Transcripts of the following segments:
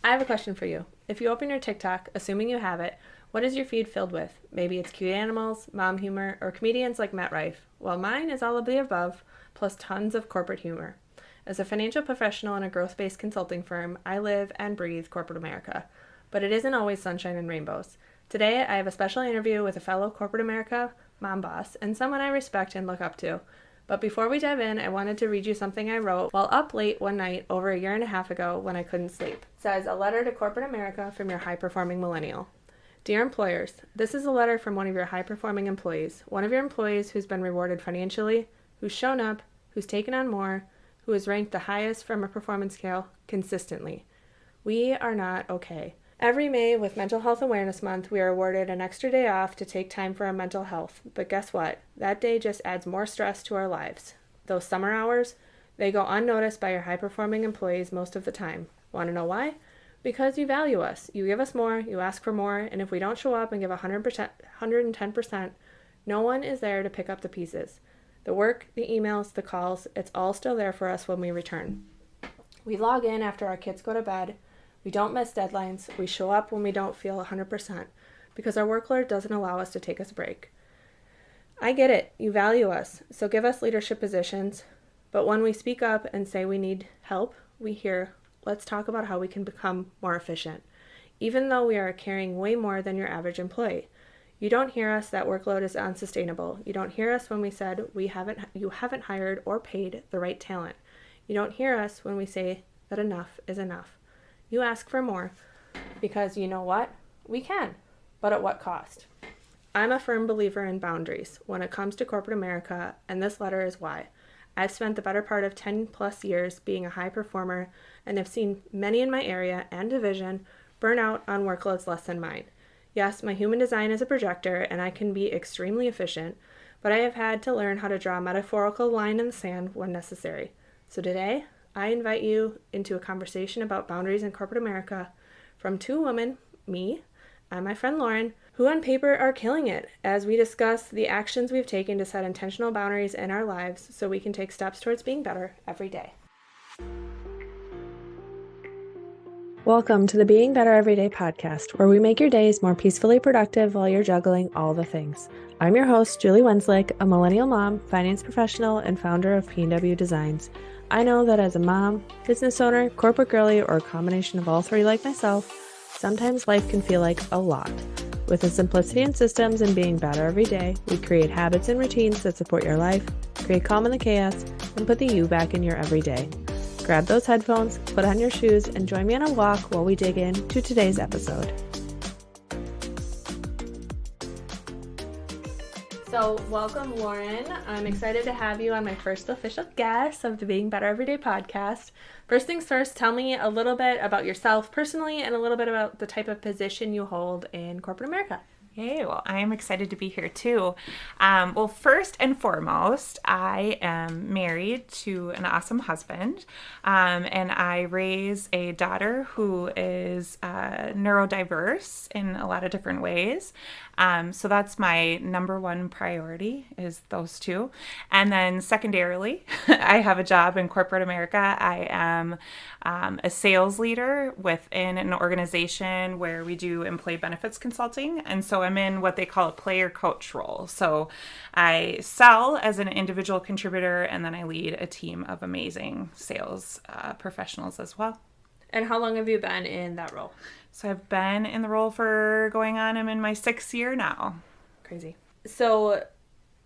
I have a question for you. If you open your TikTok, assuming you have it, what is your feed filled with? Maybe it's cute animals, mom humor, or comedians like Matt Rife. Well, mine is all of the above, plus tons of corporate humor. As a financial professional in a growth-based consulting firm, I live and breathe corporate America. But it isn't always sunshine and rainbows. Today, I have a special interview with a fellow corporate America mom boss and someone I respect and look up to. But before we dive in, I wanted to read you something I wrote while up late one night over a year and a half ago when I couldn't sleep. It says, "A letter to corporate America from your high-performing millennial. Dear employers, this is a letter from one of your high-performing employees, one of your employees who's been rewarded financially, who's shown up, who's taken on more, who is ranked the highest from a performance scale consistently. We are not okay. Every May with Mental Health Awareness Month, we are awarded an extra day off to take time for our mental health. But guess what? That day just adds more stress to our lives. Those summer hours, they go unnoticed by your high-performing employees most of the time. Want to know why? Because you value us. You give us more, you ask for more, and if we don't show up and give 100%, 110%, no one is there to pick up the pieces. The work, the emails, the calls, it's all still there for us when we return. We log in after our kids go to bed. We don't miss deadlines. We show up when we don't feel 100% because our workload doesn't allow us to take us a break. I get it. You value us, so give us leadership positions. But when we speak up and say we need help, we hear, let's talk about how we can become more efficient, even though we are carrying way more than your average employee. You don't hear us that workload is unsustainable. You don't hear us when we said you haven't hired or paid the right talent. You don't hear us when we say that enough is enough. You ask for more because you know what? We can, but at what cost? I'm a firm believer in boundaries when it comes to corporate America, and this letter is why. I've spent the better part of 10 plus years being a high performer and have seen many in my area and division burn out on workloads less than mine. Yes, my human design is a projector and I can be extremely efficient, but I have had to learn how to draw a metaphorical line in the sand when necessary. So today, I invite you into a conversation about boundaries in corporate America from two women, me and my friend Lauren, who on paper are killing it as we discuss the actions we've taken to set intentional boundaries in our lives so we can take steps towards being better every day. Welcome to the Being Better Everyday podcast, where we make your days more peacefully productive while you're juggling all the things. I'm your host, Julie Wenzlick, a millennial mom, finance professional, and founder of P&W Designs. I know that as a mom, business owner, corporate girly, or a combination of all three like myself, sometimes life can feel like a lot. With the simplicity in systems and being better every day, we create habits and routines that support your life, create calm in the chaos, and put the you back in your everyday. Grab those headphones, put on your shoes, and join me on a walk while we dig into today's episode. So welcome, Lauren. I'm excited to have you on my first official guest of the Being Better Everyday podcast. First things first, tell me a little bit about yourself personally and a little bit about the type of position you hold in corporate America. Yay, well, I am excited to be here too. Well, first and foremost, I am married to an awesome husband, and I raise a daughter who is neurodiverse in a lot of different ways. So that's my number one priority is those two. And then secondarily, I have a job in corporate America. I am a sales leader within an organization where we do employee benefits consulting. And so I'm in what they call a player coach role. So I sell as an individual contributor, and then I lead a team of amazing sales professionals as well. And how long have you been in that role? So I've been in the role I'm in my 6th year now. Crazy. So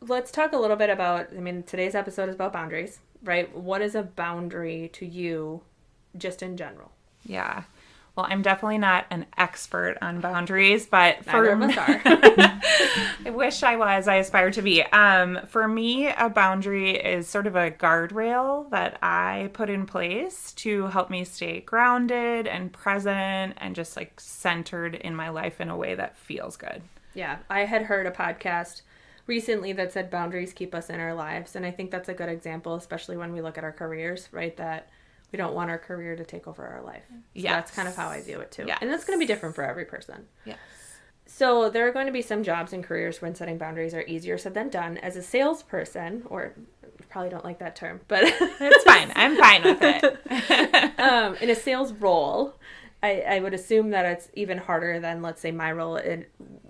let's talk a little bit about, today's episode is about boundaries, right? What is a boundary to you just in general? Yeah. Well, I'm definitely not an expert on boundaries, but neither of us are. I wish I was. I aspire to be. For me, a boundary is sort of a guardrail that I put in place to help me stay grounded and present and just like centered in my life in a way that feels good. Yeah. I had heard a podcast recently that said boundaries keep us in our lives. And I think that's a good example, especially when we look at our careers, right? That we don't want our career to take over our life. So yes. That's kind of how I view it too. Yes. And that's going to be different for every person. Yes. So there are going to be some jobs and careers when setting boundaries are easier said than done. As a salesperson, or you probably don't like that term, but it's fine. I'm fine with it. In a sales role, I would assume that it's even harder than, let's say, my role in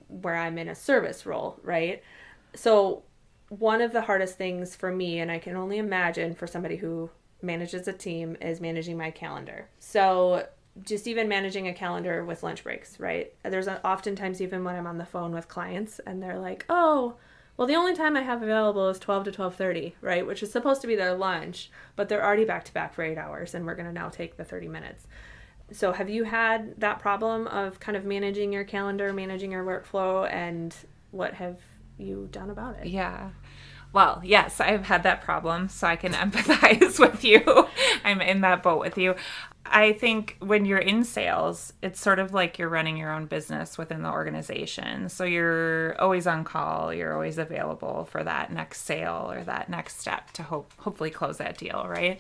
where I'm in a service role, right? So one of the hardest things for me, and I can only imagine for somebody who manages a team, is managing my calendar. So just even managing a calendar with lunch breaks, right? There's oftentimes even when I'm on the phone with clients and they're like, oh, well, the only time I have available is 12 to 12:30, right? Which is supposed to be their lunch, but they're already back to back for 8 hours and we're going to now take the 30 minutes. So have you had that problem of kind of managing your calendar, managing your workflow, and what have you done about it? Yeah. Well, yes, I've had that problem, so I can empathize with you. I'm in that boat with you. I think when you're in sales, it's sort of like you're running your own business within the organization. So you're always on call. You're always available for that next sale or that next step to hopefully close that deal, right?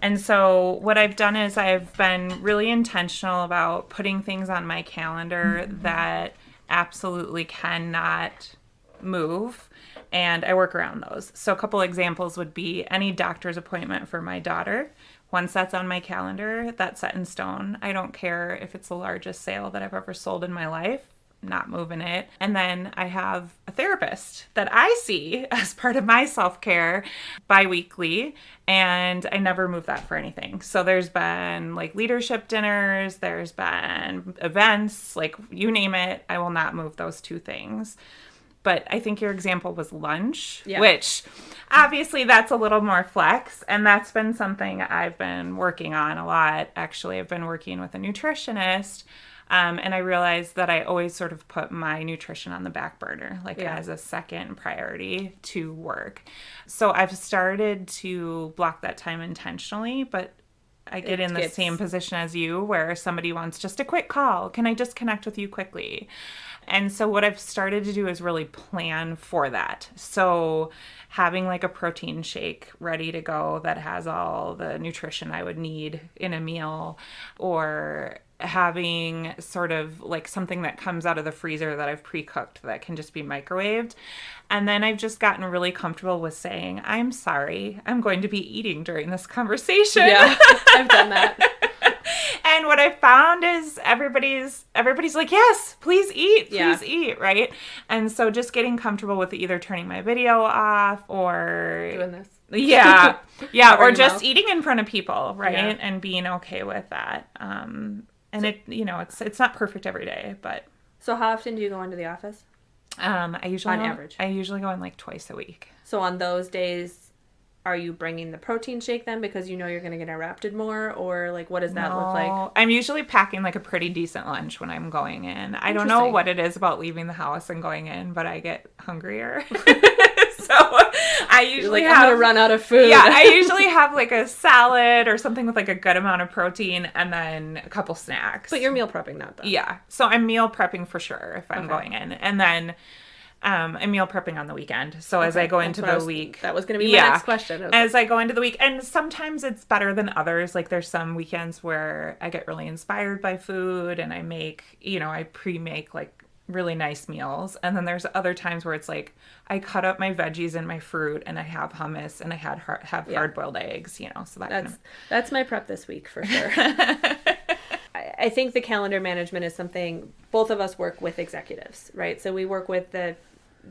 And so what I've done is I've been really intentional about putting things on my calendar that absolutely cannot move, and I work around those. So a couple examples would be any doctor's appointment for my daughter. Once that's on my calendar, that's set in stone. I don't care if it's the largest sale that I've ever sold in my life. Not moving it. And then I have a therapist that I see as part of my self-care bi-weekly, and I never move that for anything. So there's been like leadership dinners, there's been events, like you name it, I will not move those two things. But I think your example was lunch, which obviously that's a little more flex. And that's been something I've been working on a lot. Actually, I've been working with a nutritionist. And I realized that I always sort of put my nutrition on the back burner, as a second priority to work. So I've started to block that time intentionally, but I get in the same position as you where somebody wants just a quick call. Can I just connect with you quickly? And so what I've started to do is really plan for that. So having like a protein shake ready to go that has all the nutrition I would need in a meal, or having sort of like something that comes out of the freezer that I've pre-cooked that can just be microwaved. And then I've just gotten really comfortable with saying, I'm sorry, I'm going to be eating during this conversation. Yeah, I've done that. And what I found is everybody's like, yes, please eat, right? And so just getting comfortable with either turning my video off or doing this. Yeah, or just eating in front of people, right? Yeah. And being okay with that. And it's not perfect every day, but. So how often do you go into the office? On average? I usually go in like twice a week. So on those days, are you bringing the protein shake then because you know you're going to get interrupted more, or like what does that look like? I'm usually packing like a pretty decent lunch when I'm going in. I don't know what it is about leaving the house and going in, but I get hungrier. So I usually I'm gonna run out of food. Yeah, I usually have like a salad or something with like a good amount of protein and then a couple snacks. But you're meal prepping that though. Yeah. So I'm meal prepping for sure if I'm going in. And then I'm meal prepping on the weekend. So as I go into the week. That was going to be my next question. As I go into the week. And sometimes it's better than others. Like there's some weekends where I get really inspired by food and I make, I pre-make like really nice meals. And then there's other times where it's like I cut up my veggies and my fruit and I have hummus and I have hard-boiled eggs, so that's my prep this week for sure. I think the calendar management is something both of us work with executives, right? So we work with the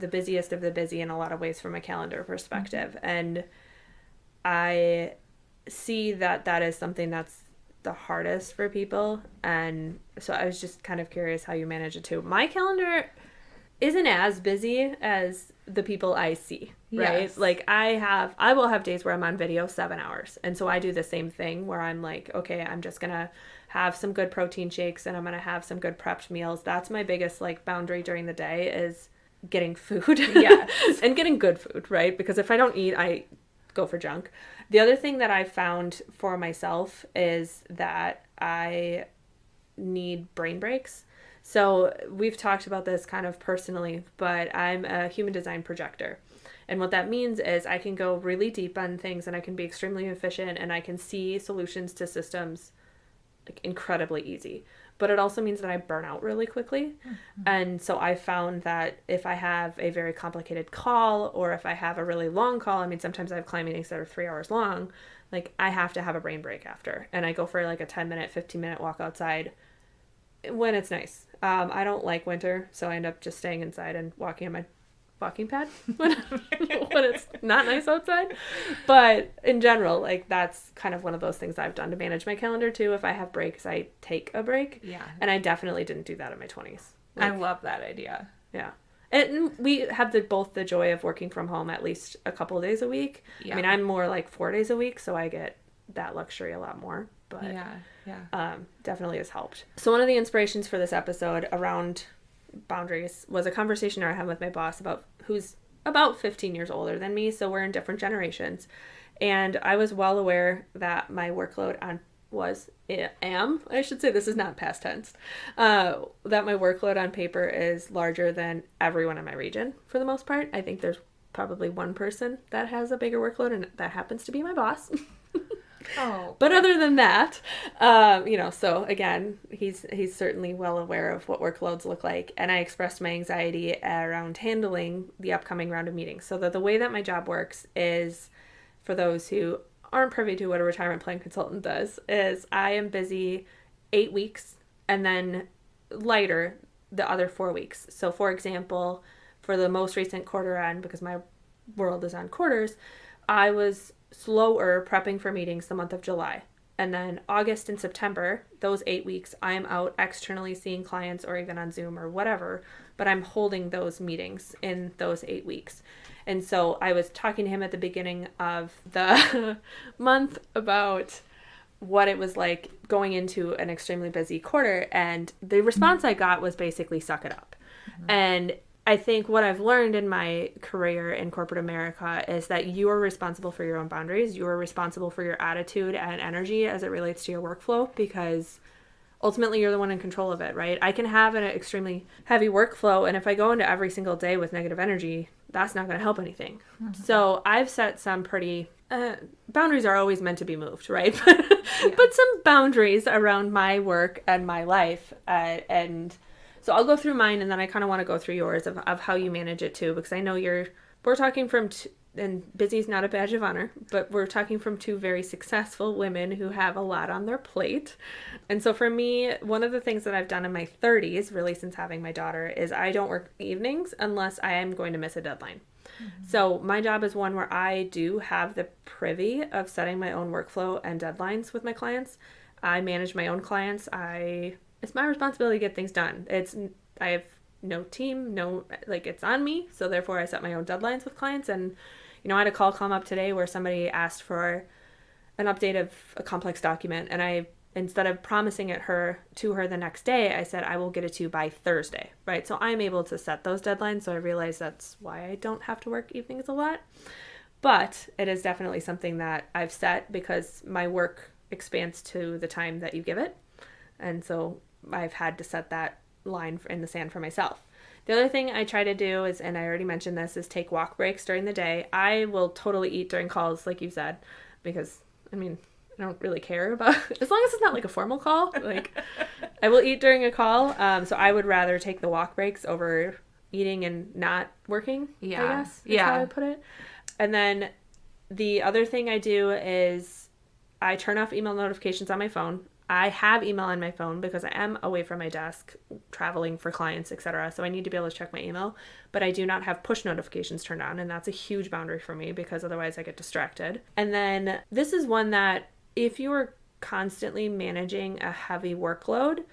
busiest of the busy in a lot of ways from a calendar perspective. Mm-hmm. And I see that is something that's the hardest for people. And so I was just kind of curious how you manage it too. My calendar isn't as busy as the people I see, right? Yes. Like I will have days where I'm on video 7 hours. And so I do the same thing where I'm like, okay, I'm just going to have some good protein shakes and I'm going to have some good prepped meals. That's my biggest like boundary during the day is getting food. Yeah. And getting good food, right? Because if I don't eat, I go for junk. The other thing that I found for myself is that I need brain breaks. So we've talked about this kind of personally, but I'm a human design projector. And what that means is I can go really deep on things and I can be extremely efficient and I can see solutions to systems like incredibly easy. But it also means that I burn out really quickly. Mm-hmm. And so I found that if I have a very complicated call or if I have a really long call, sometimes I have client meetings that are 3 hours long, like I have to have a brain break after. And I go for like a 10-minute, 15-minute walk outside when it's nice. I don't like winter, so I end up just staying inside and walking on my walking pad when it's not nice outside. But in general, like that's kind of one of those things I've done to manage my calendar too. If I have breaks, I take a break. Yeah. And I definitely didn't do that in my 20s. Like, I love that idea. yeah. And we have both the joy of working from home at least a couple of days a week. Yeah. I mean, I'm more like 4 days a week, so I get that luxury a lot more. But definitely has helped. So one of the inspirations for this episode around boundaries was a conversation I had with my boss who's about 15 years older than me, so we're in different generations. And I was well aware that my workload I should say this is not past tense, that my workload on paper is larger than everyone in my region for the most part. I think there's probably one person that has a bigger workload, and that happens to be my boss. Oh. But other than that, so again, he's certainly well aware of what workloads look like. And I expressed my anxiety around handling the upcoming round of meetings. So the way that my job works is, for those who aren't privy to what a retirement plan consultant does, is I am busy 8 weeks and then lighter the other 4 weeks. So for example, for the most recent quarter end, because my world is on quarters, I was slower prepping for meetings the month of July. And then August and September, those 8 weeks, I'm out externally seeing clients or even on Zoom or whatever, but I'm holding those meetings in those 8 weeks. And so I was talking to him at the beginning of the month about what it was like going into an extremely busy quarter. And the response I got was basically suck it up. Mm-hmm. And I think what I've learned in my career in corporate America is that you are responsible for your own boundaries. You are responsible for your attitude and energy as it relates to your workflow, because ultimately you're the one in control of it, right? I can have an extremely heavy workflow, and if I go into every single day with negative energy, that's not going to help anything. Mm-hmm. So I've set some pretty boundaries are always meant to be moved, right? But some boundaries around my work and my life, and so I'll go through mine, and then I kind of want to go through yours of how you manage it too, because I know we're talking from, and busy is not a badge of honor, but we're talking from two very successful women who have a lot on their plate. And so for me, one of the things that I've done in my 30s, really since having my daughter, is I don't work evenings unless I am going to miss a deadline. Mm-hmm. So my job is one where I do have the privy of setting my own workflow and deadlines with my clients. I manage my own clients. It's my responsibility to get things done. I have no team, it's on me. So therefore I set my own deadlines with clients. And, I had a call come up today where somebody asked for an update of a complex document. And I, instead of promising it to her the next day, I said, I will get it to you by Thursday, right? So I'm able to set those deadlines. So I realize that's why I don't have to work evenings a lot. But it is definitely something that I've set because my work expands to the time that you give it. And so I've had to set that line in the sand for myself. The other thing I try to do is, and I already mentioned this, is take walk breaks during the day. I will totally eat during calls, like you said, because, I don't really care about, as long as it's not like a formal call, I will eat during a call. So I would rather take the walk breaks over eating and not working, I guess, is how I put it. And then the other thing I do is I turn off email notifications on my phone. I have email on my phone because I am away from my desk, traveling for clients, etc. So I need to be able to check my email, but I do not have push notifications turned on, and that's a huge boundary for me because otherwise I get distracted. And then this is one that if you are constantly managing a heavy workload,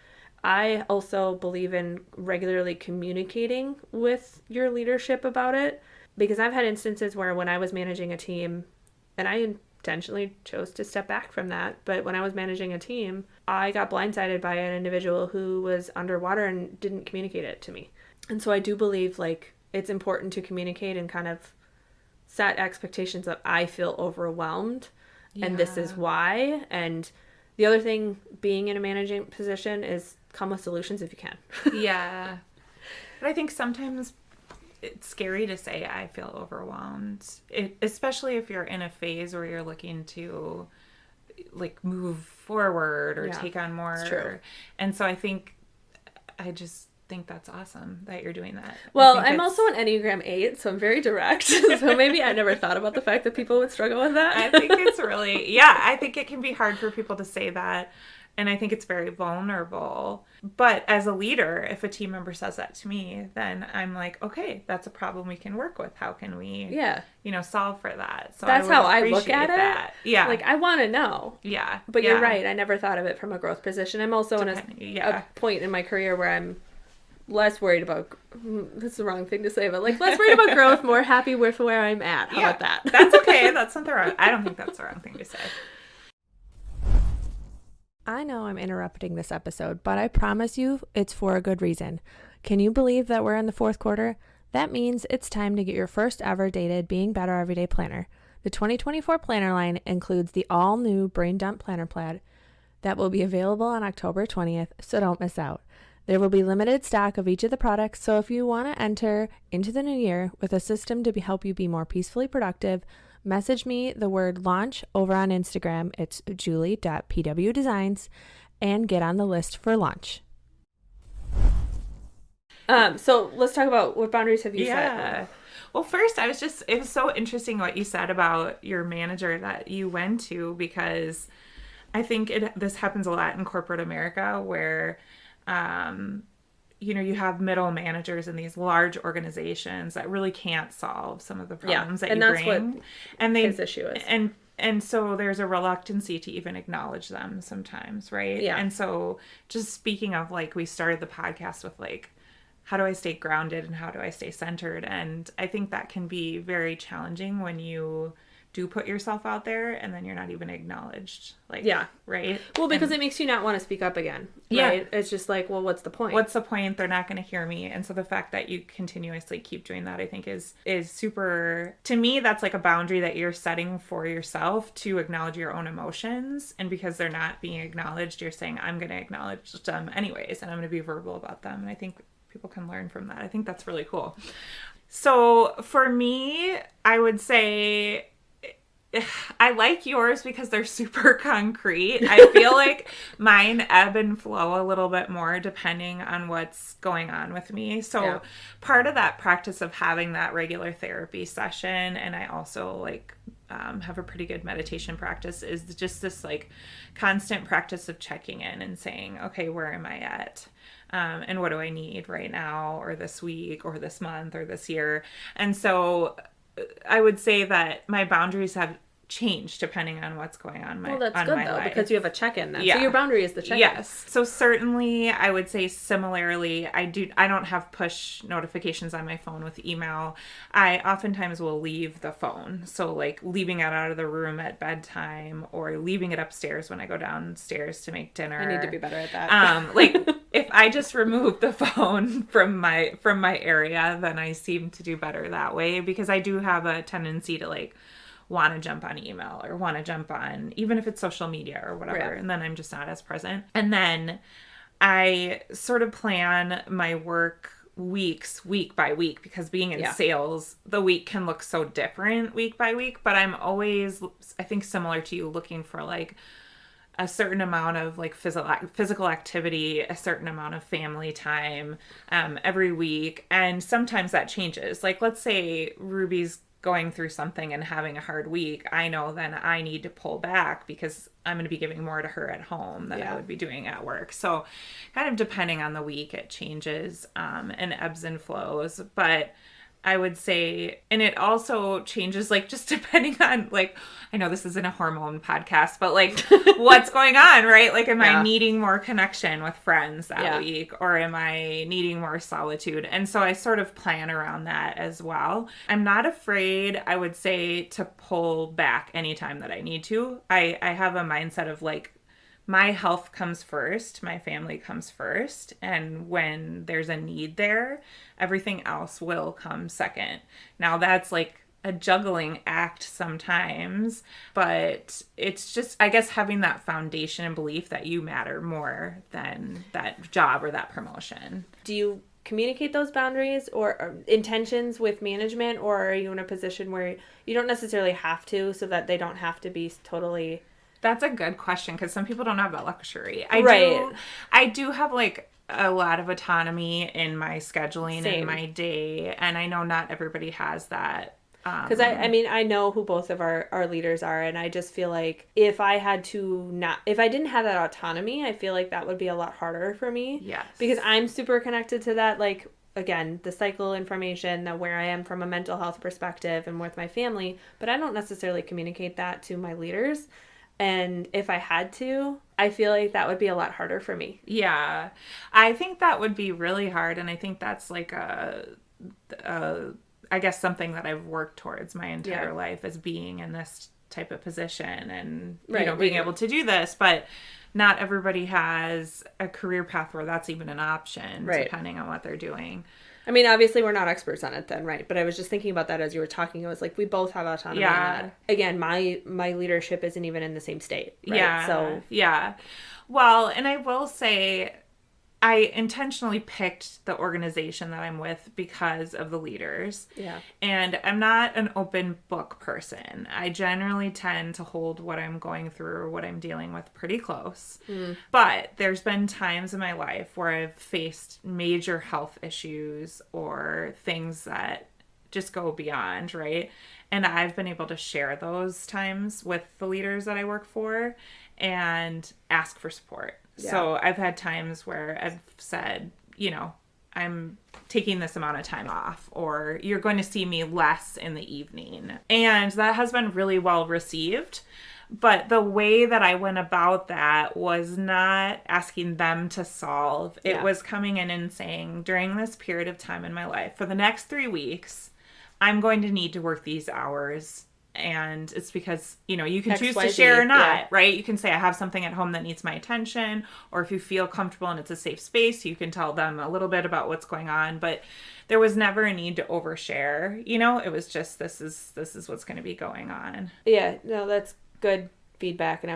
I also believe in regularly communicating with your leadership about it, because I've had instances where when I was managing a team, and I intentionally chose to step back from that, but when I was managing a team, I got blindsided by an individual who was underwater and didn't communicate it to me. And so I do believe it's important to communicate and kind of set expectations that I feel overwhelmed and this is why. And the other thing, being in a managing position, is come with solutions if you can. Yeah. But I think sometimes it's scary to say I feel overwhelmed, especially if you're in a phase where you're looking to move forward or take on more. It's true. And so I think think that's awesome that you're doing that. Well, I'm also an Enneagram 8, so I'm very direct. So maybe I never thought about the fact that people would struggle with that. I think it's really, yeah, I think it can be hard for people to say that. And I think it's very vulnerable. But as a leader, if a team member says that to me, then I'm like, okay, that's a problem we can work with. How can we, solve for that? So that's how I look at that. it. Yeah. Like, I want to know. Yeah. But you're right. I never thought of it from a growth position. I'm also in a point in my career where I'm less worried about, that's the wrong thing to say, but like less worried about growth, more happy with where I'm at. How about that? That's okay. That's not the wrong, I don't think that's the wrong thing to say. I know I'm interrupting this episode, but I promise you it's for a good reason. Can you believe that we're in the fourth quarter? That means it's time to get your first ever dated Being Better Everyday Planner. The 2024 planner line includes the all-new Brain Dump Planner Plaid that will be available on October 20th, so don't miss out. There will be limited stock of each of the products, so if you want to enter into the new year with a system to help you be more peacefully productive, message me the word launch over on Instagram. It's julie.pwdesigns and get on the list for launch. So let's talk about what boundaries have you set? Well, first, it was so interesting what you said about your manager that you went to, because I think this happens a lot in corporate America where, you have middle managers in these large organizations that really can't solve some of the problems that you bring. And that's what his issue is. And so there's a reluctancy to even acknowledge them sometimes, right? Yeah. And so just speaking of, like, we started the podcast with, like, how do I stay grounded and how do I stay centered? And I think that can be very challenging when you do put yourself out there and then you're not even acknowledged. Right? Well, because it makes you not want to speak up again. Right? Yeah. It's just like, well, what's the point? What's the point? They're not going to hear me. And so the fact that you continuously keep doing that, I think is super, to me, that's like a boundary that you're setting for yourself to acknowledge your own emotions. And because they're not being acknowledged, you're saying, I'm going to acknowledge them anyways, and I'm going to be verbal about them. And I think people can learn from that. I think that's really cool. So for me, I would say I like yours because they're super concrete. I feel like mine ebb and flow a little bit more depending on what's going on with me. So part of that practice of having that regular therapy session, and I also have a pretty good meditation practice, is just this like constant practice of checking in and saying, okay, where am I at? And what do I need right now, or this week, or this month, or this year? And so I would say that my boundaries have changed depending on what's going on Well, that's good, though, because you have a check-in then. Yeah. So your boundary is the check-in. Yes. So certainly I would say similarly, I don't have push notifications on my phone with email. I oftentimes will leave the phone. So like leaving it out of the room at bedtime, or leaving it upstairs when I go downstairs to make dinner. I need to be better at that. If I just remove the phone from my area, then I seem to do better that way, because I do have a tendency to want to jump on email or want to jump on, even if it's social media or whatever. Right. And then I'm just not as present. And then I sort of plan my work weeks, week by week, because being in sales, the week can look so different week by week, but I'm always, I think similar to you, looking for a certain amount of physical activity, a certain amount of family time, every week. And sometimes that changes. Let's say Ruby's going through something and having a hard week, I know then I need to pull back because I'm going to be giving more to her at home than I would be doing at work. So kind of depending on the week, it changes and ebbs and flows. But I would say, and it also changes, just depending on, I know this isn't a hormone podcast, but what's going on, right? Am I needing more connection with friends that week, or am I needing more solitude? And so I sort of plan around that as well. I'm not afraid, I would say, to pull back anytime that I need to. I have a mindset of my health comes first, my family comes first, and when there's a need there, everything else will come second. Now that's a juggling act sometimes, but it's just, I guess, having that foundation and belief that you matter more than that job or that promotion. Do you communicate those boundaries or intentions with management, or are you in a position where you don't necessarily have to, so that they don't have to be totally... That's a good question, because some people don't have that luxury. I do have a lot of autonomy in my scheduling Same. and my day. And I know not everybody has that. Because I mean, I know who both of our leaders are, and I just feel like if I didn't have that autonomy, I feel like that would be a lot harder for me. Yes. Because I'm super connected to that, like, again, the cycle information, that where I am from a mental health perspective and with my family, but I don't necessarily communicate that to my leaders. And if I had to, I feel like that would be a lot harder for me. Yeah. I think that would be really hard. And I think that's like I guess something that I've worked towards my entire life, is being in this type of position and, being able to do this. But not everybody has a career path where that's even an option, depending on what they're doing. I mean, obviously, we're not experts on it then, right? But I was just thinking about that as you were talking. I was like, we both have autonomy in that. Again, my leadership isn't even in the same state, right? Yeah. So, yeah. Well, and I will say, I intentionally picked the organization that I'm with because of the leaders. Yeah. And I'm not an open book person. I generally tend to hold what I'm going through or what I'm dealing with pretty close. But there's been times in my life where I've faced major health issues or things that just go beyond, right? And I've been able to share those times with the leaders that I work for and ask for support. Yeah. So I've had times where I've said, I'm taking this amount of time off, or you're going to see me less in the evening. And that has been really well received. But the way that I went about that was not asking them to solve. It was coming in and saying, during this period of time in my life, for the next 3 weeks, I'm going to need to work these hours. And it's because, you can choose to share or not, right? You can say, I have something at home that needs my attention. Or if you feel comfortable and it's a safe space, you can tell them a little bit about what's going on. But there was never a need to overshare. It was just, this is what's going to be going on. Yeah, no, that's good feedback. And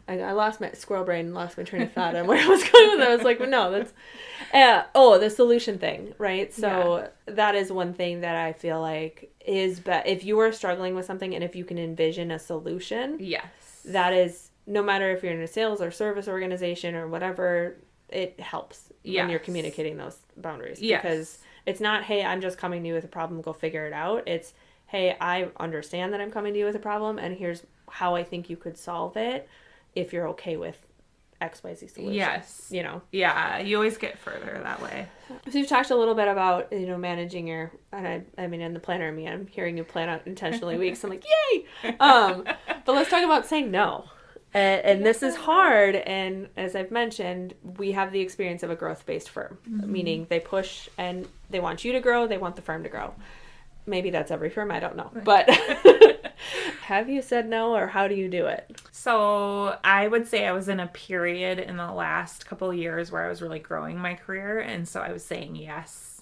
I lost my squirrel brain, lost my train of thought on where I was going with it. I was like, well, no, that's, the solution thing, right? So that is one thing that I feel like is, if you are struggling with something and if you can envision a solution, that is, no matter if you're in a sales or service organization or whatever, it helps when you're communicating those boundaries. Because it's not, hey, I'm just coming to you with a problem, go figure it out. It's, hey, I understand that I'm coming to you with a problem, and here's how I think you could solve it if you're okay with XYZ solution. Yes. Yeah, you always get further that way. So you've talked a little bit about, managing your, and I mean, in the planner of me, I'm hearing you plan out intentionally weeks. I'm like, yay! But let's talk about saying no. And this is hard. And as I've mentioned, we have the experience of a growth-based firm, meaning they push and they want you to grow. They want the firm to grow. Maybe that's every firm. I don't know. But have you said no, or how do you do it? So I would say I was in a period in the last couple of years where I was really growing my career. And so I was saying yes.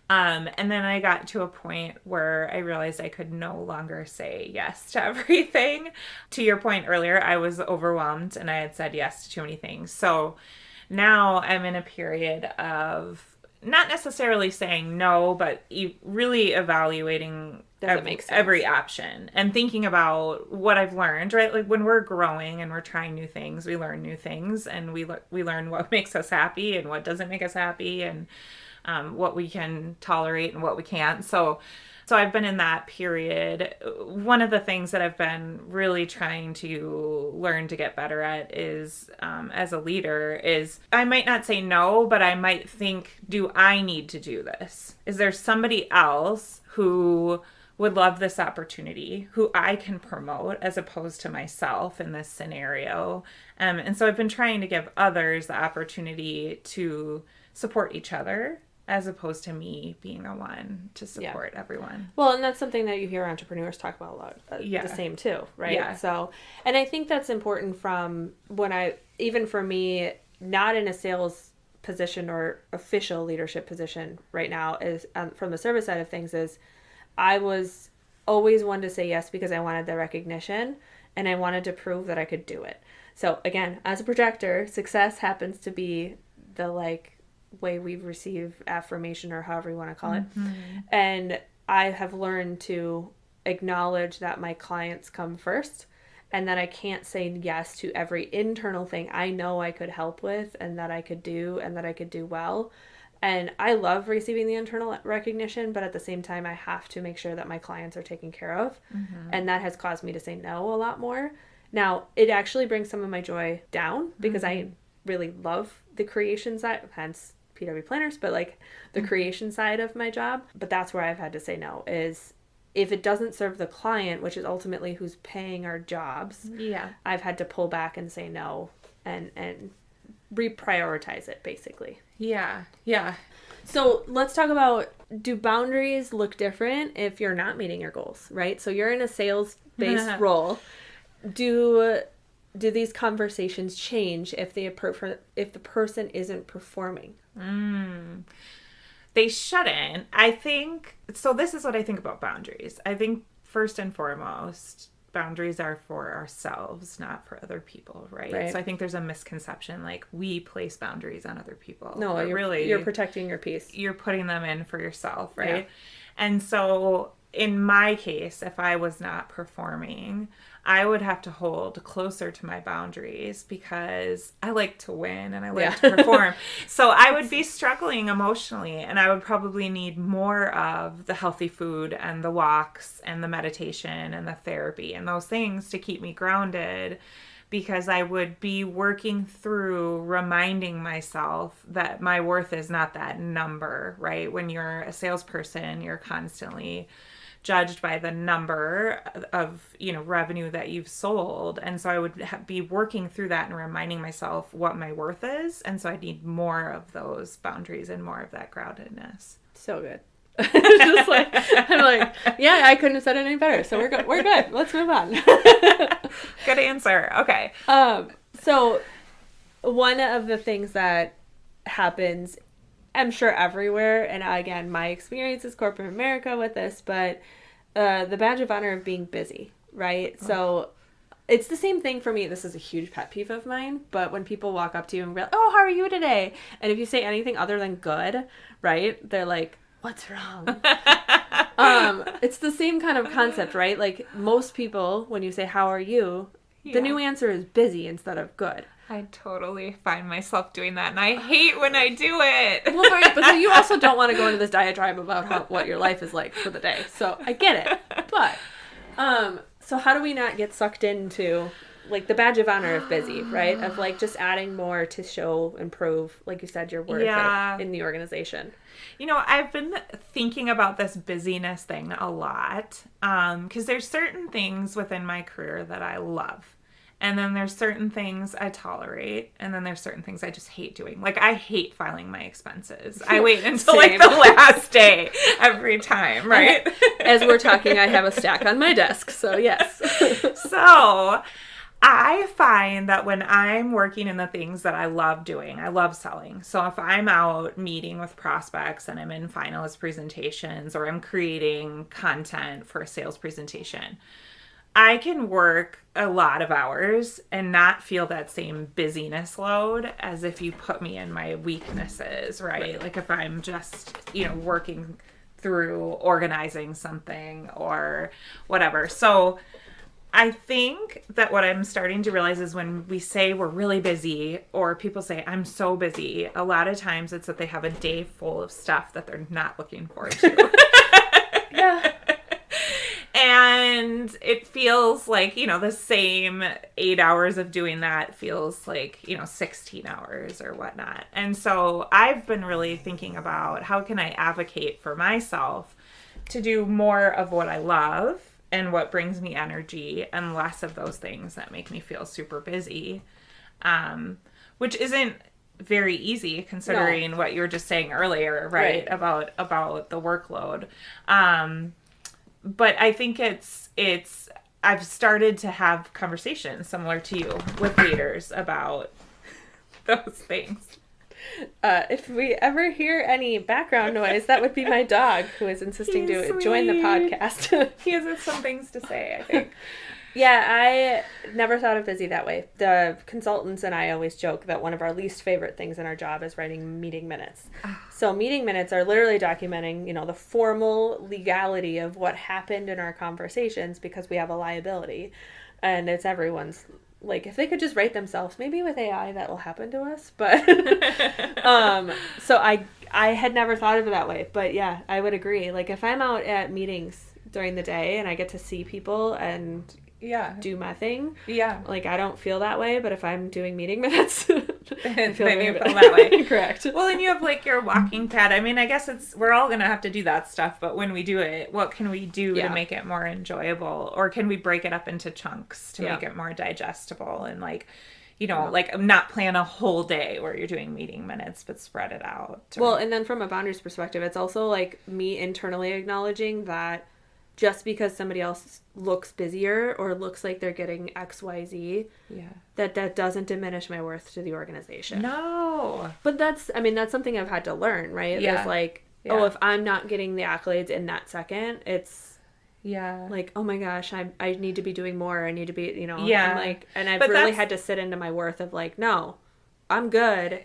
And then I got to a point where I realized I could no longer say yes to everything. To your point earlier, I was overwhelmed and I had said yes to too many things. So now I'm in a period of not necessarily saying no, but really evaluating every option and thinking about what I've learned, right? Like when we're growing and we're trying new things, we learn new things, and we learn what makes us happy and what doesn't make us happy, and what we can tolerate and what we can't. So I've been in that period. One of the things that I've been really trying to learn to get better at is, as a leader, is I might not say no, but I might think, do I need to do this? Is there somebody else who would love this opportunity, who I can promote as opposed to myself in this scenario? And so I've been trying to give others the opportunity to support each other, as opposed to me being the one to support everyone. Well, and that's something that you hear entrepreneurs talk about a lot. The same too, right? Yeah. So, and I think that's important from even for me, not in a sales position or official leadership position right now, is from the service side of things, is I was always one to say yes because I wanted the recognition and I wanted to prove that I could do it. So again, as a projector, success happens to be the way we receive affirmation, or however you want to call it. And I have learned to acknowledge that my clients come first and that I can't say yes to every internal thing I know I could help with and that I could do and that I could do well. And I love receiving the internal recognition, but at the same time, I have to make sure that my clients are taken care of. And that has caused me to say no a lot more. Now, it actually brings some of my joy down because I really love the creation side, hence PW planners, but like the creation side of my job. But that's where I've had to say no, is if it doesn't serve the client, which is ultimately who's paying our jobs, I've had to pull back and say no and reprioritize it, basically. Yeah. So let's talk about, do boundaries look different if you're not meeting your goals, right? So you're in a sales-based role. Do these conversations change if the person isn't performing? They shouldn't. I think, so this is what I think about boundaries. I think first and foremost, boundaries are for ourselves, not for other people, right? So I think there's a misconception, like we place boundaries on other people. No, you're protecting your peace. You're putting them in for yourself, right? Yeah. And so in my case, if I was not performing, I would have to hold closer to my boundaries because I like to win and I like to perform. So I would be struggling emotionally, and I would probably need more of the healthy food and the walks and the meditation and the therapy and those things to keep me grounded, because I would be working through reminding myself that my worth is not that number, right? When you're a salesperson, you're constantly judged by the number of, revenue that you've sold. And so I would be working through that and reminding myself what my worth is. And so I need more of those boundaries and more of that groundedness. So good. Just like, I'm like, yeah, I couldn't have said it any better. So we're good. We're good. Let's move on. Good answer. Okay. So one of the things that happens, I'm sure everywhere, and again, my experience is corporate America with this, but the badge of honor of being busy, right? Oh. So it's the same thing for me. This is a huge pet peeve of mine, but when people walk up to you and be like, oh, how are you today? And if you say anything other than good, right, they're like, what's wrong? It's the same kind of concept, right? Like most people, when you say, how are you? The new answer is busy instead of good. I totally find myself doing that, and I hate when I do it. Well, right, but you also don't want to go into this diatribe about what your life is like for the day. So I get it. But, so how do we not get sucked into, like, the badge of honor of busy, right? Of, like, just adding more to show and prove, like you said, your worth in the organization. I've been thinking about this busyness thing a lot, because there's certain things within my career that I love. And then there's certain things I tolerate, and then there's certain things I just hate doing. Like, I hate filing my expenses. I wait until, like, the last day every time, right? As we're talking, I have a stack on my desk, so yes. So I find that when I'm working in the things that I love doing, I love selling. So if I'm out meeting with prospects and I'm in finalist presentations or I'm creating content for a sales presentation, I can work a lot of hours and not feel that same busyness load as if you put me in my weaknesses, right? Like if I'm just, working through organizing something or whatever. So I think that what I'm starting to realize is when we say we're really busy or people say I'm so busy, a lot of times it's that they have a day full of stuff that they're not looking forward to. Yeah. And it feels like, the same 8 hours of doing that feels like, 16 hours or whatnot. And so I've been really thinking about how can I advocate for myself to do more of what I love and what brings me energy and less of those things that make me feel super busy, which isn't very easy considering what you were just saying earlier, right? About the workload. But I think I've started to have conversations similar to you with leaders about those things. If we ever hear any background noise, that would be my dog who is insisting to join the podcast. He has some things to say, I think. Yeah, I never thought of busy that way. The consultants and I always joke that one of our least favorite things in our job is writing meeting minutes. So meeting minutes are literally documenting, the formal legality of what happened in our conversations because we have a liability. And it's everyone's, like, if they could just write themselves, maybe with AI that will happen to us. But, so I had never thought of it that way. But yeah, I would agree. Like, if I'm out at meetings during the day and I get to see people and do my thing, like, I don't feel that way. But if I'm doing meeting minutes, I feel then you feel that way. Correct. Well, and you have, like, your walking pad. I mean, I guess we're all going to have to do that stuff, but when we do it, what can we do to make it more enjoyable? Or can we break it up into chunks to make it more digestible and, like, you know, like, not plan a whole day where you're doing meeting minutes, but spread it out. Well, and then from a boundaries perspective, it's also, like, me internally acknowledging that just because somebody else looks busier or looks like they're getting XYZ, that doesn't diminish my worth to the organization. No. But that's something I've had to learn, right? Yeah. It's like, oh, if I'm not getting the accolades in that second, it's like, oh my gosh, I need to be doing more. I need to be, you know, and I've really had to sit into my worth of, like, no, I'm good.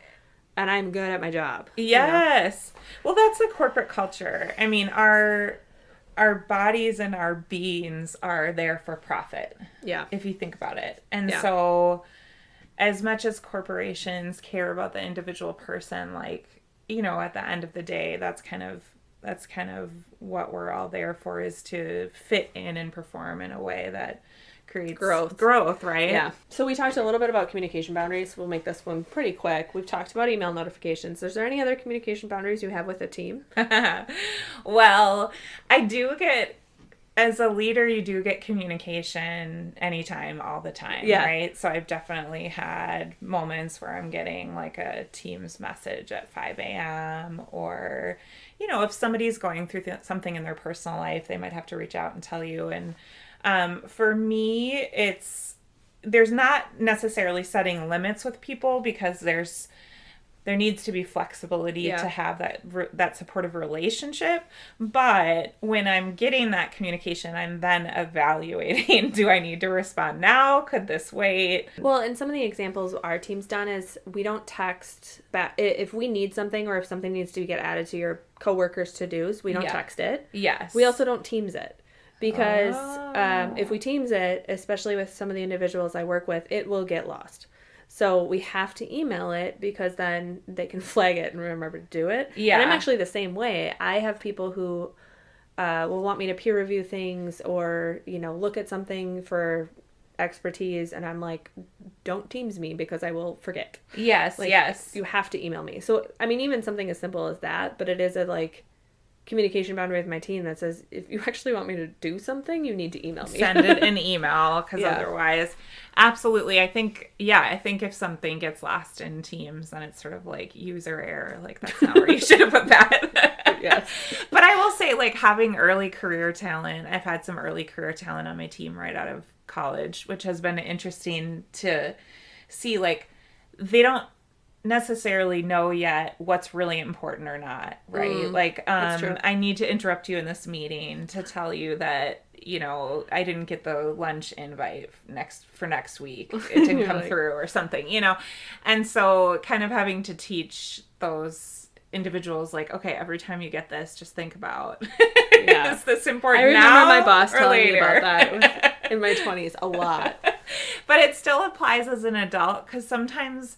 And I'm good at my job. Yes. You know? Well, that's a corporate culture. I mean, our bodies and our beings are there for profit. Yeah. If you think about it. And so as much as corporations care about the individual person, like, you know, at the end of the day, that's kind of what we're all there for, is to fit in and perform in a way that creates growth, right? Yeah. So we talked a little bit about communication boundaries. We'll make this one pretty quick. We've talked about email notifications. Is there any other communication boundaries you have with a team? Well, as a leader, you do get communication anytime, all the time, right? So I've definitely had moments where I'm getting, like, a Teams message at 5 a.m. or, you know, if somebody's going through something in their personal life, they might have to reach out and tell you. And for me, there's not necessarily setting limits with people, because there needs to be flexibility to have that supportive relationship. But when I'm getting that communication, I'm then evaluating, do I need to respond now? Could this wait? Well, and some of the examples our team's done is we don't text back. If we need something or if something needs to get added to your coworkers' to-dos, we don't text it. Yes. We also don't Teams it. Because if we Teams it, especially with some of the individuals I work with, it will get lost. So we have to email it, because then they can flag it and remember to do it. Yeah. And I'm actually the same way. I have people who will want me to peer review things or, you know, look at something for expertise. And I'm like, don't Teams me, because I will forget. Yes, like, you have to email me. So, I mean, even something as simple as that, but it is a, like, communication boundary with my team that says, if you actually want me to do something, you need to email me. Send it an email, because otherwise, absolutely. I think if something gets lost in Teams, then it's sort of like user error. Like, that's not where you should have put that. Yes. But I will say, like, having early career talent, I've had some early career talent on my team right out of college, which has been interesting to see. Like, they don't necessarily know yet what's really important or not, right? Like, I need to interrupt you in this meeting to tell you that, you know, I didn't get the lunch invite for next week. It didn't come through or something, you know? And so kind of having to teach those individuals, like, okay, every time you get this, just think about, is this important now? I remember my boss telling me about that in my 20s a lot. But it still applies as an adult, because sometimes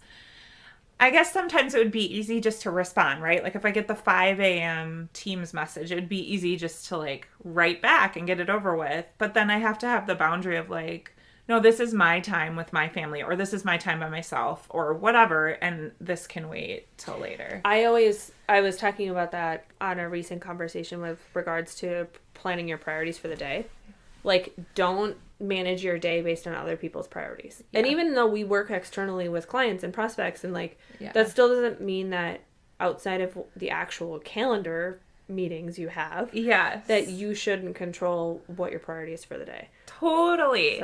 it would be easy just to respond, right? Like, if I get the 5 a.m. Teams message, it would be easy just to, like, write back and get it over with. But then I have to have the boundary of, like, no, this is my time with my family, or this is my time by myself, or whatever, and this can wait till later. I was talking about that on a recent conversation with regards to planning your priorities for the day. Like, don't manage your day based on other people's priorities. Yeah. And even though we work externally with clients and prospects, and, like, that still doesn't mean that outside of the actual calendar meetings you have, that you shouldn't control what your priority is for the day. Totally.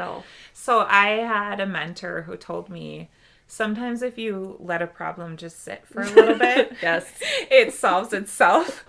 So I had a mentor who told me sometimes if you let a problem just sit for a little bit, Yes. it solves itself.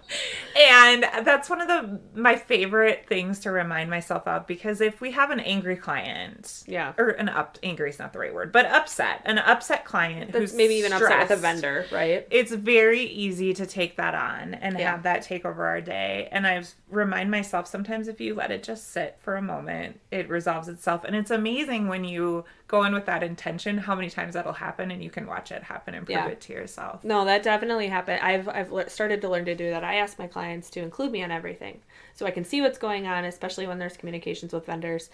And that's one of my favorite things to remind myself of, because if we have an angry client, Yeah. or angry is not the right word, but an upset client That's who's maybe even upset with a stressed, vendor, right? it's very easy to take that on and Yeah. have that take over our day. And I remind myself, sometimes if you let it just sit for a moment, it resolves itself. And it's amazing when you go in with that intention, how many times that'll happen, and you can watch it happen and prove it to yourself. No, that definitely happened. I've started to learn to do that. I ask my clients to include me on everything, so I can see what's going on, especially when there's communications with vendors.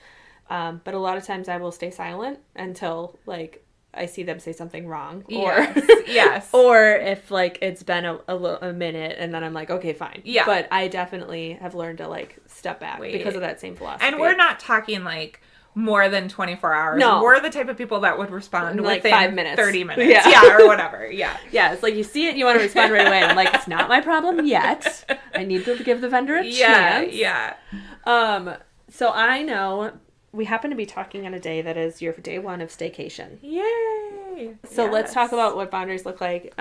But a lot of times I will stay silent until like I see them say something wrong, or Yes. or if like it's been a minute, and then I'm like, okay, fine. Yeah. But I definitely have learned to like step back because of that same philosophy. And we're not talking like more than 24 hours. No. We're the type of people that would respond like within 5 minutes. 30 minutes. Yeah, or whatever. Yeah. Yeah, it's like you see it, you want to respond right away. And I'm like, it's not my problem yet. I need to give the vendor a chance. Yeah. So I know we happen to be talking on a day that is your day one of staycation. Yay. So let's talk about what boundaries look like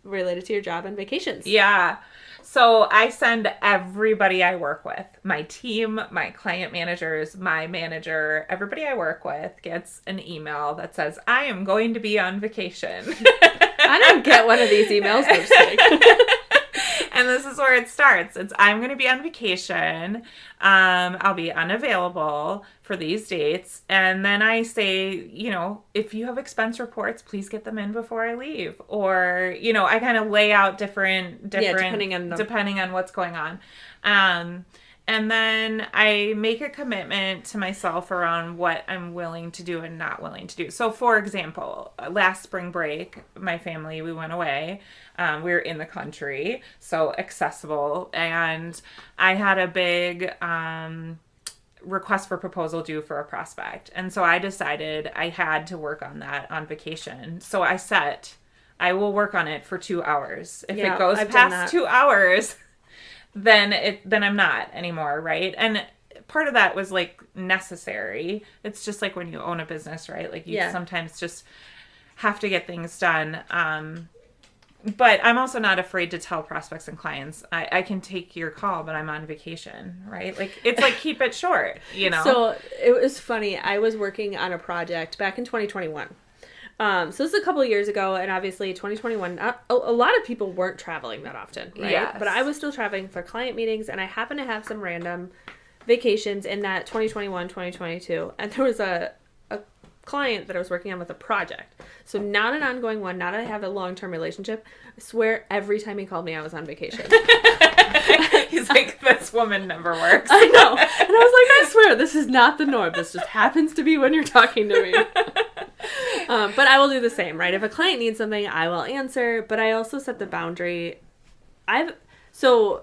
related to your job and vacations. Yeah. So I send everybody I work with, my team, my client managers, my manager, everybody I work with gets an email that says, I am going to be on vacation. I don't get one of these emails. I'm just kidding. And this is where it starts. It's, I'm going to be on vacation. I'll be unavailable for these dates. And then I say, you know, if you have expense reports, please get them in before I leave. Or, you know, I kind of lay out different depending on what's going on. And then I make a commitment to myself around what I'm willing to do and not willing to do. So, for example, last spring break, my family, we went away. We were in the country, so accessible. And I had a big request for proposal due for a prospect. And so I decided I had to work on that on vacation. So I will work on it for 2 hours. If it goes past 2 hours, then I'm not anymore, right? And part of that was like necessary. It's just like when you own a business, right? Like you sometimes just have to get things done. But I'm also not afraid to tell prospects and clients, I can take your call, but I'm on vacation, right? Like, it's like, keep it short, you know? So it was funny. I was working on a project back in 2021. So this is a couple of years ago, and obviously 2021, a lot of people weren't traveling that often, right? Yes. But I was still traveling for client meetings, and I happened to have some random vacations in that 2021, 2022, and there was a client that I was working on with a project. So not an ongoing one, not I have a long-term relationship. I swear every time he called me, I was on vacation. He's like, this woman never works. I know. And I was like, I swear, this is not the norm. This just happens to be when you're talking to me. But I will do the same, right? If a client needs something, I will answer. But I also set the boundary. So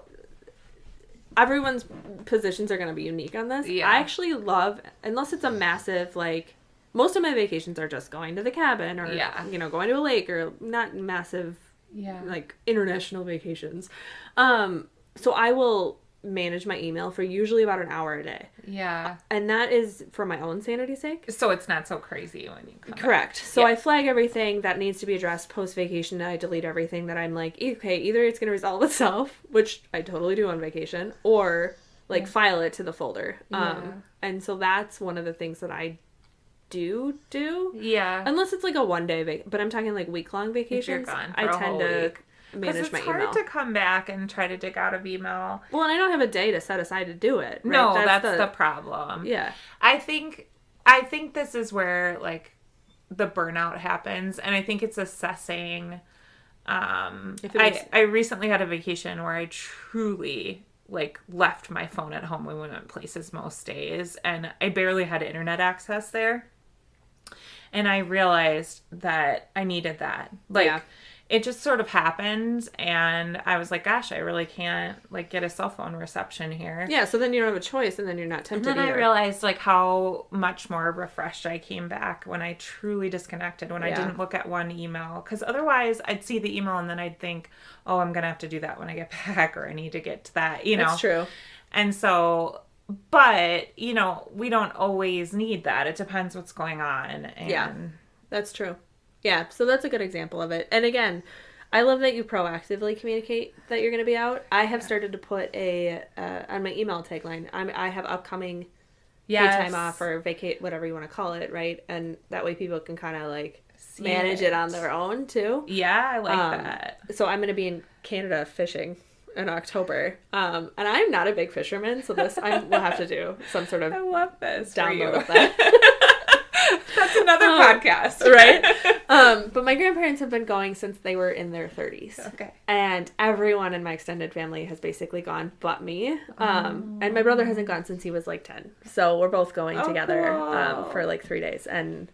everyone's positions are going to be unique on this. Yeah. I actually love, unless it's a massive, like, most of my vacations are just going to the cabin or, you know, going to a lake or not massive, like, international vacations. So I will manage my email for usually about an hour a day. Yeah. And that is for my own sanity's sake. So it's not so crazy when you come Correct. back. So I flag everything that needs to be addressed post-vacation, and I delete everything that I'm like, okay, either it's going to resolve itself, which I totally do on vacation, or, like, file it to the folder. And so that's one of the things that I do. Yeah. Unless it's, like, a one-day but I'm talking, like, week-long vacations. If you're gone for I a tend whole to week. manage my email. It's hard to come back and try to dig out of email. Well, and I don't have a day to set aside to do it. Right? No, that's the problem. Yeah. I think this is where, like, the burnout happens, and I think it's assessing. I recently had a vacation where I truly, like, left my phone at home when we went places most days, and I barely had internet access there. And I realized that I needed that. Like, it just sort of happened, and I was like, gosh, I really can't, like, get a cell phone reception here. Yeah, so then you don't have a choice, and then you're not tempted And then either. I realized, like, how much more refreshed I came back when I truly disconnected, when I didn't look at one email. Because otherwise, I'd see the email, and then I'd think, oh, I'm going to have to do that when I get back, or I need to get to that, you know. That's true. And so, but, you know, we don't always need that. It depends what's going on. And yeah, that's true. Yeah, so that's a good example of it. And again, I love that you proactively communicate that you're going to be out. I have started to put on my email tagline, I have upcoming paid time off or vacate, whatever you want to call it, right? And that way people can kind of like manage it on their own too. Yeah, I like that. So I'm going to be in Canada fishing in October. And I'm not a big fisherman, so we'll have to do some sort of I love this download of that. That's another podcast. Right? But my grandparents have been going since they were in their 30s. Okay. And everyone in my extended family has basically gone but me. And my brother hasn't gone since he was like 10. So we're both going together for like 3 days. And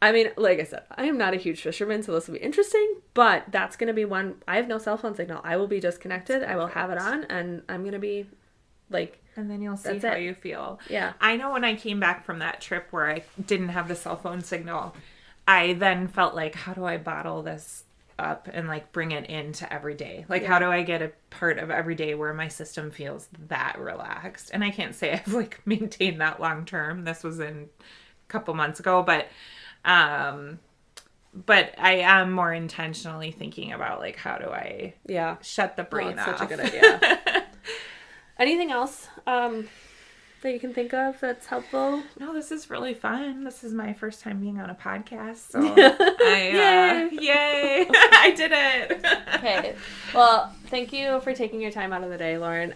I mean, like I said, I am not a huge fisherman, so this will be interesting. But that's going to be one. I have no cell phone signal. I will be disconnected. I will have it on. And I'm going to be like... And then you'll see how you feel. Yeah. I know when I came back from that trip where I didn't have the cell phone signal, I then felt like, how do I bottle this up and like bring it into every day? Like, how do I get a part of every day where my system feels that relaxed? And I can't say I've like maintained that long term. This was in a couple months ago, but I am more intentionally thinking about like, how do I shut the brain off? Such a good idea. Anything else that you can think of that's helpful? No, this is really fun. This is my first time being on a podcast, so yay! I did it. Okay. Well, thank you for taking your time out of the day, Lauren.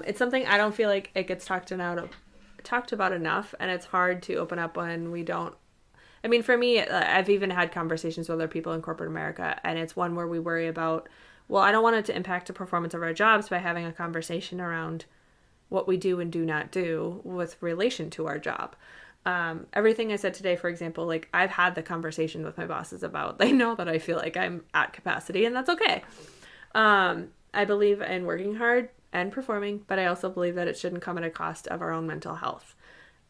It's something I don't feel like it gets talked about enough, and it's hard to open up when we don't. I mean, for me, I've even had conversations with other people in corporate America, and it's one where we worry about, well, I don't want it to impact the performance of our jobs by having a conversation around what we do and do not do with relation to our job. Everything I said today, for example, like I've had the conversation with my bosses about, they know that I feel like I'm at capacity and that's okay. I believe in working hard and performing, but I also believe that it shouldn't come at a cost of our own mental health.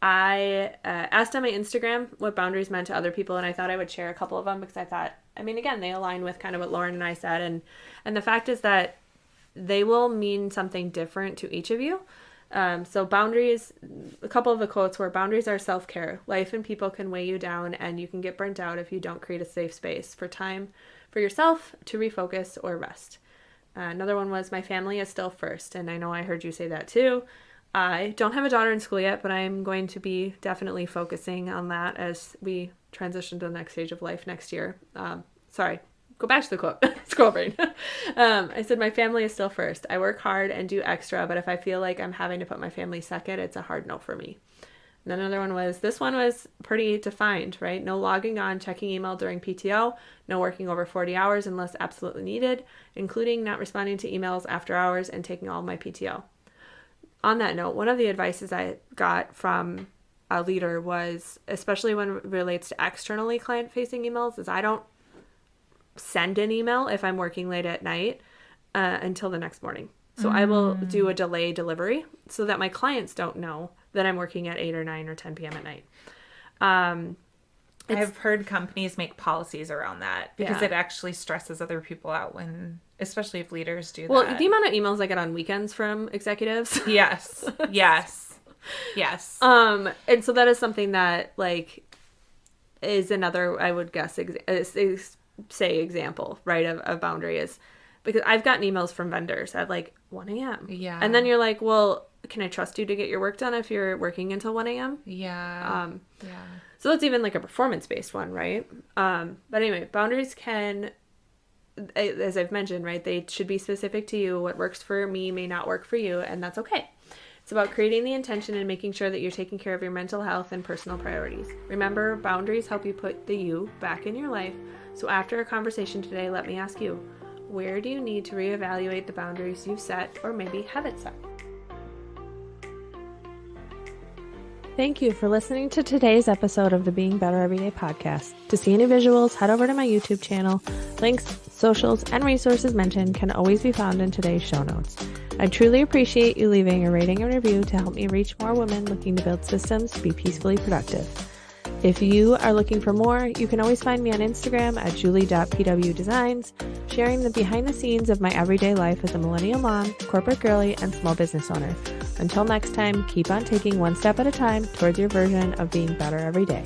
I asked on my Instagram what boundaries meant to other people, and I thought I would share a couple of them because I thought, I mean, again, they align with kind of what Lauren and I said, and the fact is that they will mean something different to each of you. So boundaries, a couple of the quotes were, boundaries are self-care. Life and people can weigh you down, and you can get burnt out if you don't create a safe space for time for yourself to refocus or rest. Another one was, my family is still first, and I know I heard you say that too. I don't have a daughter in school yet, but I'm going to be definitely focusing on that as we transition to the next stage of life next year. Sorry, go back to the quote. Scroll brain. I said, my family is still first. I work hard and do extra, but if I feel like I'm having to put my family second, it's a hard no for me. And then another one was, this one was pretty defined, right? No logging on, checking email during PTO, no working over 40 hours unless absolutely needed, including not responding to emails after hours and taking all of my PTO. On that note, one of the advices I got from a leader was, especially when it relates to externally client-facing emails, is I don't send an email if I'm working late at night until the next morning. So I will do a delay delivery so that my clients don't know that I'm working at 8 or 9 or 10 p.m. at night. I've heard companies make policies around that because it actually stresses other people out when, especially if leaders do that. Well, the amount of emails I get on weekends from executives. Yes. And so that is something that like is another, I would guess, example, right, of boundary is because I've gotten emails from vendors at like 1 a.m. Yeah. And then you're like, well, can I trust you to get your work done if you're working until 1 a.m.? Yeah. So that's even like a performance-based one, right? But anyway, boundaries can, as I've mentioned, right, they should be specific to you. What works for me may not work for you, and that's okay. It's about creating the intention and making sure that you're taking care of your mental health and personal priorities. Remember, boundaries help you put the you back in your life. So after our conversation today, let me ask you, where do you need to reevaluate the boundaries you've set or maybe haven't set? Thank you for listening to today's episode of the Being Better Everyday podcast. To see any visuals, head over to my YouTube channel. Links, socials, and resources mentioned can always be found in today's show notes. I truly appreciate you leaving a rating and review to help me reach more women looking to build systems to be peacefully productive. If you are looking for more, you can always find me on Instagram at julie.pwdesigns, sharing the behind the scenes of my everyday life as a millennial mom, corporate girly, and small business owner. Until next time, keep on taking one step at a time towards your version of being better every day.